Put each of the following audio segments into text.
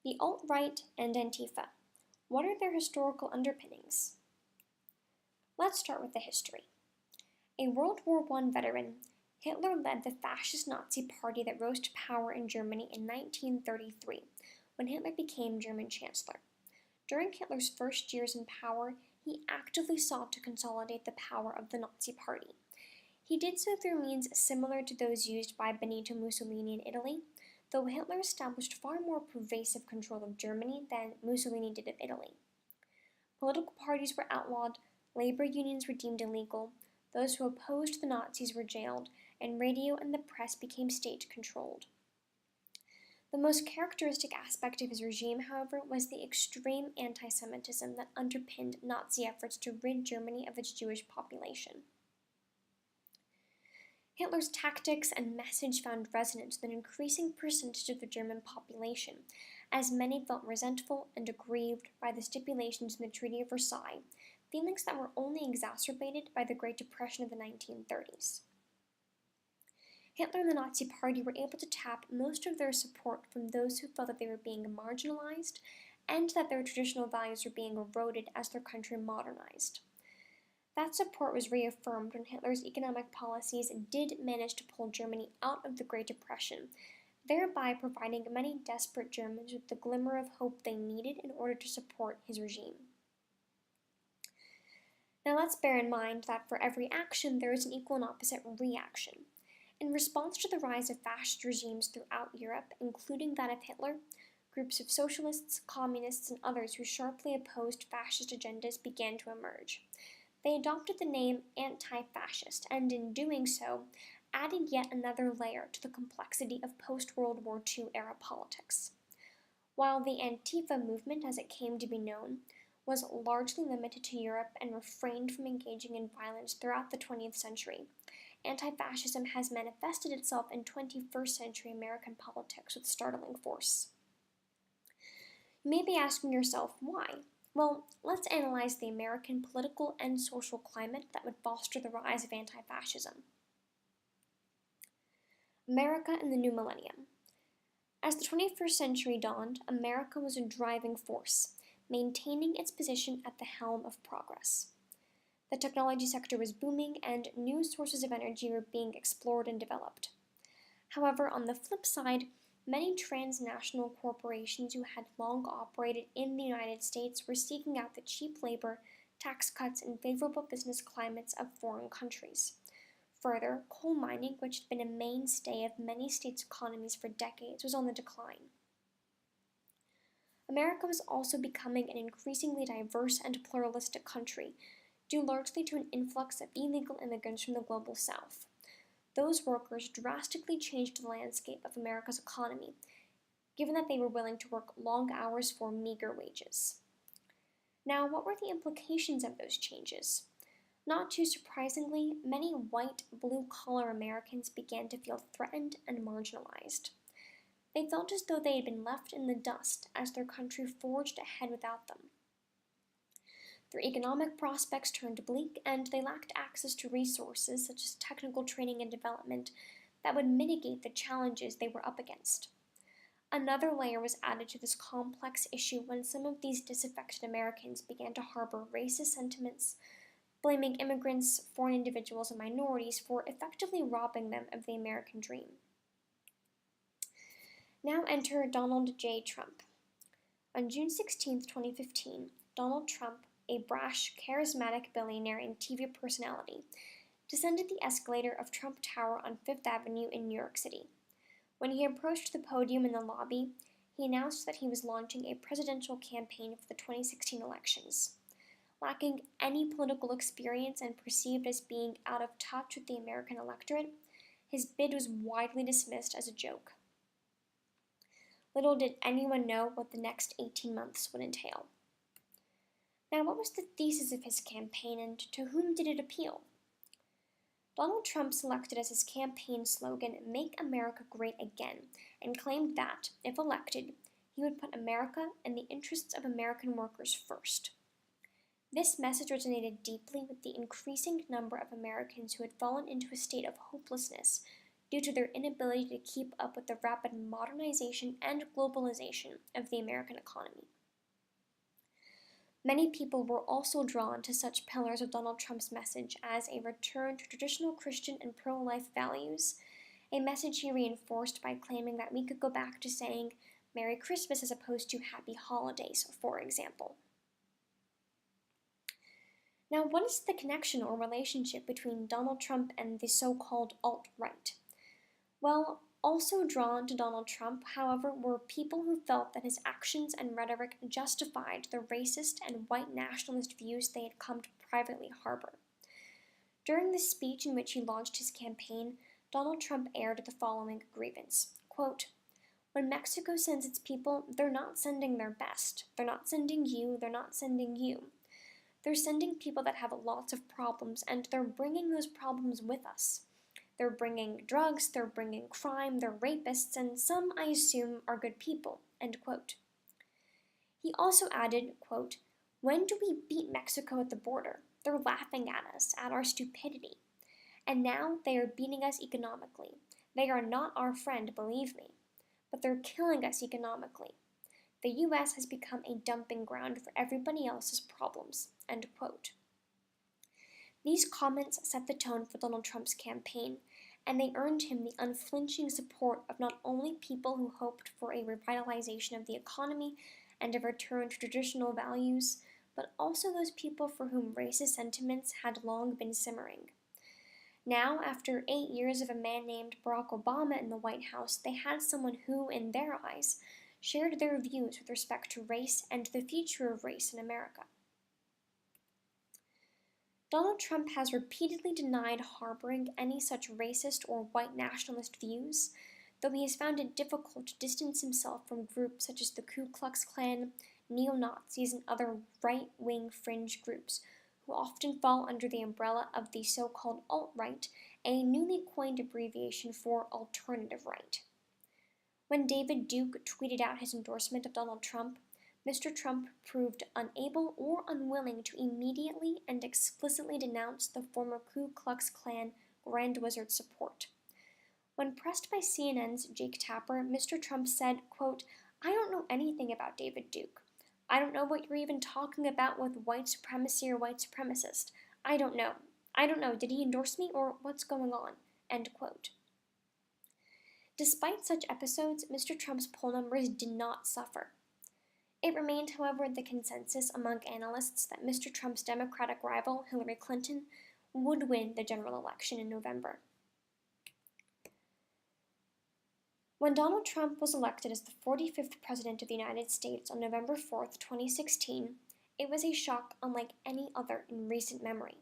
The alt-right and Antifa. What are their historical underpinnings? Let's start with the history. A World War I veteran, Hitler led the fascist Nazi party that rose to power in Germany in 1933, when Hitler became German Chancellor. During Hitler's first years in power, he actively sought to consolidate the power of the Nazi party. He did so through means similar to those used by Benito Mussolini in Italy, though Hitler established far more pervasive control of Germany than Mussolini did of Italy. Political parties were outlawed, labor unions were deemed illegal, those who opposed the Nazis were jailed, and radio and the press became state-controlled. The most characteristic aspect of his regime, however, was the extreme anti-Semitism that underpinned Nazi efforts to rid Germany of its Jewish population. Hitler's tactics and message found resonance with an increasing percentage of the German population, as many felt resentful and aggrieved by the stipulations in the Treaty of Versailles, feelings that were only exacerbated by the Great Depression of the 1930s. Hitler and the Nazi Party were able to tap most of their support from those who felt that they were being marginalized and that their traditional values were being eroded as their country modernized. That support was reaffirmed when Hitler's economic policies did manage to pull Germany out of the Great Depression, thereby providing many desperate Germans with the glimmer of hope they needed in order to support his regime. Now let's bear in mind that for every action there is an equal and opposite reaction. In response to the rise of fascist regimes throughout Europe, including that of Hitler, groups of socialists, communists, and others who sharply opposed fascist agendas began to emerge. They adopted the name anti-fascist, and in doing so, added yet another layer to the complexity of post-World War II era politics. While the Antifa movement, as it came to be known, was largely limited to Europe and refrained from engaging in violence throughout the 20th century, anti-fascism has manifested itself in 21st century American politics with startling force. You may be asking yourself, why? Well, let's analyze the American political and social climate that would foster the rise of anti-fascism. America in the new millennium. As the 21st century dawned, America was a driving force, maintaining its position at the helm of progress. The technology sector was booming, and new sources of energy were being explored and developed. However, on the flip side, many transnational corporations who had long operated in the United States were seeking out the cheap labor, tax cuts, and favorable business climates of foreign countries. Further, coal mining, which had been a mainstay of many states' economies for decades, was on the decline. America was also becoming an increasingly diverse and pluralistic country, due largely to an influx of illegal immigrants from the global south. Those workers drastically changed the landscape of America's economy, given that they were willing to work long hours for meager wages. Now, what were the implications of those changes? Not too surprisingly, many white, blue-collar Americans began to feel threatened and marginalized. They felt as though they had been left in the dust as their country forged ahead without them. Their economic prospects turned bleak, and they lacked access to resources such as technical training and development that would mitigate the challenges they were up against. Another layer was added to this complex issue when some of these disaffected Americans began to harbor racist sentiments, blaming immigrants, foreign individuals, and minorities for effectively robbing them of the American dream. Now enter Donald J. Trump. On June 16, 2015, Donald Trump, a brash, charismatic billionaire and TV personality, descended the escalator of Trump Tower on Fifth Avenue in New York City. When he approached the podium in the lobby, he announced that he was launching a presidential campaign for the 2016 elections. Lacking any political experience and perceived as being out of touch with the American electorate, his bid was widely dismissed as a joke. Little did anyone know what the next 18 months would entail. Now, what was the thesis of his campaign, and to whom did it appeal? Donald Trump selected as his campaign slogan, "Make America Great Again," and claimed that, if elected, he would put America and the interests of American workers first. This message resonated deeply with the increasing number of Americans who had fallen into a state of hopelessness due to their inability to keep up with the rapid modernization and globalization of the American economy. Many people were also drawn to such pillars of Donald Trump's message as a return to traditional Christian and pro-life values, a message he reinforced by claiming that we could go back to saying Merry Christmas as opposed to Happy Holidays, for example. Now, what is the connection or relationship between Donald Trump and the so-called alt-right? Well, also drawn to Donald Trump, however, were people who felt that his actions and rhetoric justified the racist and white nationalist views they had come to privately harbor. During the speech in which he launched his campaign, Donald Trump aired the following grievance, quote, "When Mexico sends its people, they're not sending their best. They're not sending you, they're not sending you. They're sending people that have lots of problems, and they're bringing those problems with us. They're bringing drugs, they're bringing crime, they're rapists, and some, I assume, are good people," end quote. He also added, quote, "When do we beat Mexico at the border? They're laughing at us, at our stupidity. And now they are beating us economically. They are not our friend, believe me. But they're killing us economically. The U.S. has become a dumping ground for everybody else's problems," end quote. These comments set the tone for Donald Trump's campaign, and they earned him the unflinching support of not only people who hoped for a revitalization of the economy and a return to traditional values, but also those people for whom racist sentiments had long been simmering. Now, after 8 years of a man named Barack Obama in the White House, they had someone who, in their eyes, shared their views with respect to race and the future of race in America. Donald Trump has repeatedly denied harboring any such racist or white nationalist views, though he has found it difficult to distance himself from groups such as the Ku Klux Klan, neo-Nazis, and other right-wing fringe groups, who often fall under the umbrella of the so-called alt-right, a newly coined abbreviation for alternative right. When David Duke tweeted out his endorsement of Donald Trump, Mr. Trump proved unable or unwilling to immediately and explicitly denounce the former Ku Klux Klan Grand Wizard's support. When pressed by CNN's Jake Tapper, Mr. Trump said, quote, "I don't know anything about David Duke. I don't know what you're even talking about with white supremacy or white supremacist. I don't know. Did he endorse me or what's going on?" End quote. Despite such episodes, Mr. Trump's poll numbers did not suffer. It remained, however, the consensus among analysts that Mr. Trump's Democratic rival, Hillary Clinton, would win the general election in November. When Donald Trump was elected as the 45th President of the United States on November 4th, 2016, it was a shock unlike any other in recent memory.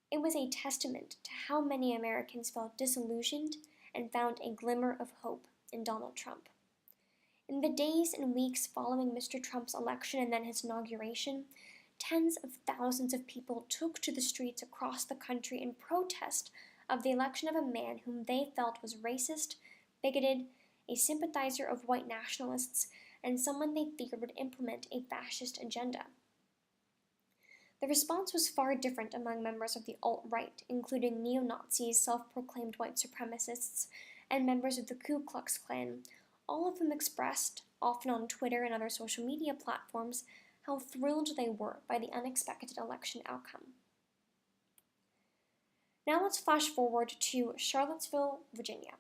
It was a testament to how many Americans felt disillusioned and found a glimmer of hope in Donald Trump. In the days and weeks following Mr. Trump's election and then his inauguration, tens of thousands of people took to the streets across the country in protest of the election of a man whom they felt was racist, bigoted, a sympathizer of white nationalists, and someone they feared would implement a fascist agenda. The response was far different among members of the alt-right, including neo-Nazis, self-proclaimed white supremacists, and members of the Ku Klux Klan, all of them expressed, often on Twitter and other social media platforms, how thrilled they were by the unexpected election outcome. Now let's flash forward to Charlottesville, Virginia.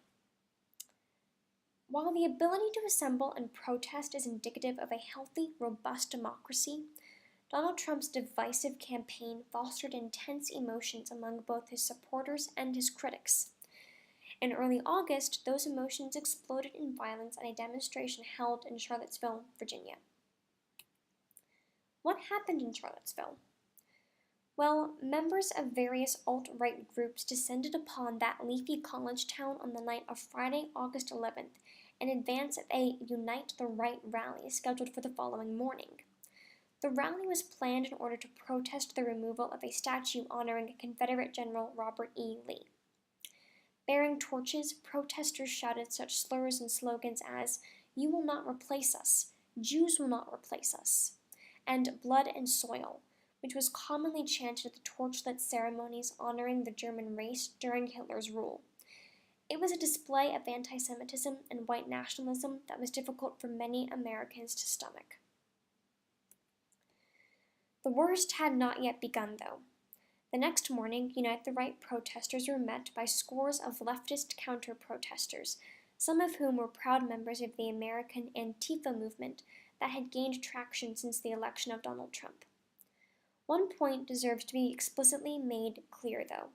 While the ability to assemble and protest is indicative of a healthy, robust democracy, Donald Trump's divisive campaign fostered intense emotions among both his supporters and his critics. In early August, those emotions exploded in violence at a demonstration held in Charlottesville, Virginia. What happened in Charlottesville? Well, members of various alt-right groups descended upon that leafy college town on the night of Friday, August 11th, in advance of a Unite the Right rally scheduled for the following morning. The rally was planned in order to protest the removal of a statue honoring Confederate General Robert E. Lee. Bearing torches, protesters shouted such slurs and slogans as, "You will not replace us," "Jews will not replace us," and "Blood and Soil," which was commonly chanted at the torchlit ceremonies honoring the German race during Hitler's rule. It was a display of anti-Semitism and white nationalism that was difficult for many Americans to stomach. The worst had not yet begun, though. The next morning, Unite the Right protesters were met by scores of leftist counter-protesters, some of whom were proud members of the American Antifa movement that had gained traction since the election of Donald Trump. One point deserves to be explicitly made clear, though.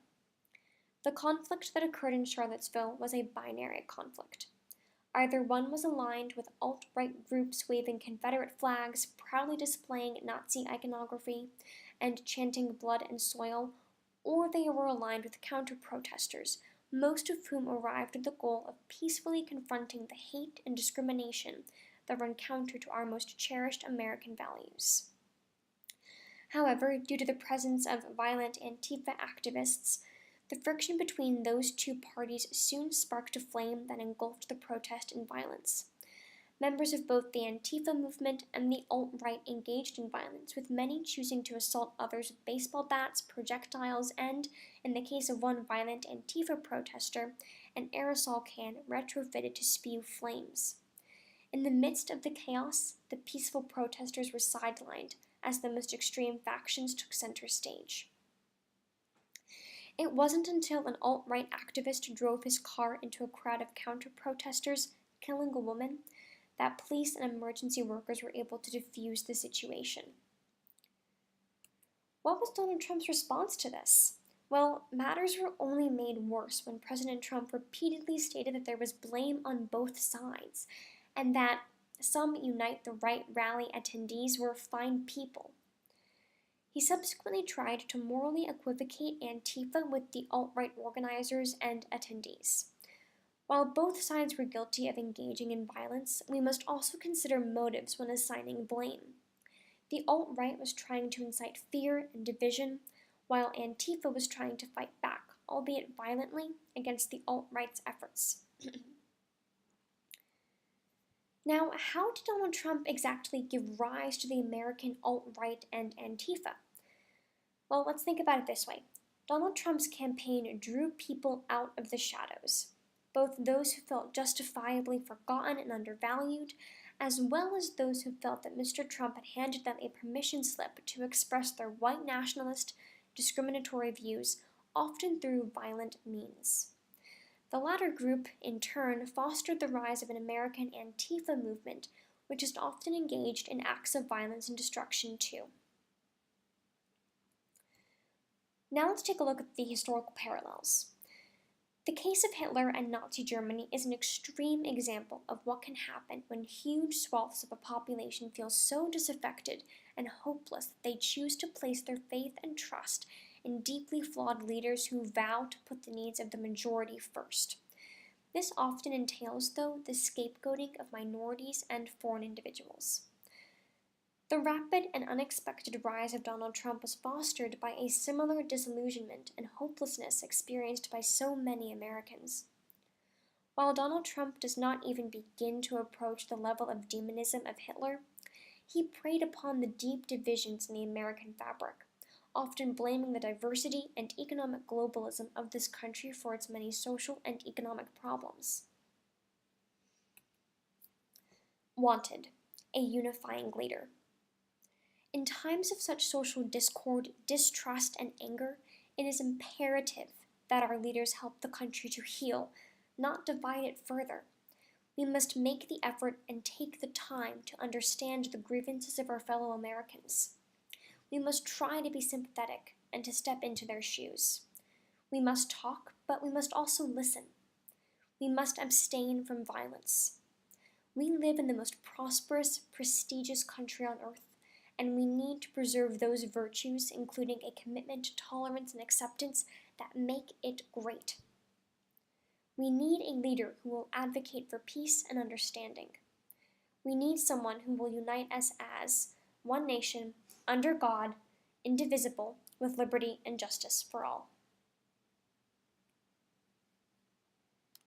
The conflict that occurred in Charlottesville was a binary conflict. Either one was aligned with alt-right groups waving Confederate flags, proudly displaying Nazi iconography, and chanting blood and soil, or they were aligned with counter-protesters, most of whom arrived at the goal of peacefully confronting the hate and discrimination that run counter to our most cherished American values. However, due to the presence of violent Antifa activists, the friction between those two parties soon sparked a flame that engulfed the protest in violence. Members of both the Antifa movement and the alt-right engaged in violence, with many choosing to assault others with baseball bats, projectiles, and, in the case of one violent Antifa protester, an aerosol can retrofitted to spew flames. In the midst of the chaos, the peaceful protesters were sidelined as the most extreme factions took center stage. It wasn't until an alt-right activist drove his car into a crowd of counter-protesters, killing a woman, that police and emergency workers were able to defuse the situation. What was Donald Trump's response to this? Well, matters were only made worse when President Trump repeatedly stated that there was blame on both sides, and that some Unite the Right rally attendees were fine people. He subsequently tried to morally equivocate Antifa with the alt-right organizers and attendees. While both sides were guilty of engaging in violence, we must also consider motives when assigning blame. The alt-right was trying to incite fear and division, while Antifa was trying to fight back, albeit violently, against the alt-right's efforts. Now, how did Donald Trump exactly give rise to the American alt-right and Antifa? Well, let's think about it this way. Donald Trump's campaign drew people out of the shadows, both those who felt justifiably forgotten and undervalued, as well as those who felt that Mr. Trump had handed them a permission slip to express their white nationalist, discriminatory views, often through violent means. The latter group, in turn, fostered the rise of an American Antifa movement, which is often engaged in acts of violence and destruction too. Now let's take a look at the historical parallels. The case of Hitler and Nazi Germany is an extreme example of what can happen when huge swaths of a population feel so disaffected and hopeless that they choose to place their faith and trust in deeply flawed leaders who vow to put the needs of the majority first. This often entails, though, the scapegoating of minorities and foreign individuals. The rapid and unexpected rise of Donald Trump was fostered by a similar disillusionment and hopelessness experienced by so many Americans. While Donald Trump does not even begin to approach the level of demonism of Hitler, he preyed upon the deep divisions in the American fabric, often blaming the diversity and economic globalism of this country for its many social and economic problems. Wanted, a unifying leader. In times of such social discord, distrust, and anger, it is imperative that our leaders help the country to heal, not divide it further. We must make the effort and take the time to understand the grievances of our fellow Americans. We must try to be sympathetic and to step into their shoes. We must talk, but we must also listen. We must abstain from violence. We live in the most prosperous, prestigious country on earth, and we need to preserve those virtues, including a commitment to tolerance and acceptance, that make it great. We need a leader who will advocate for peace and understanding. We need someone who will unite us as one nation, under God, indivisible, with liberty and justice for all.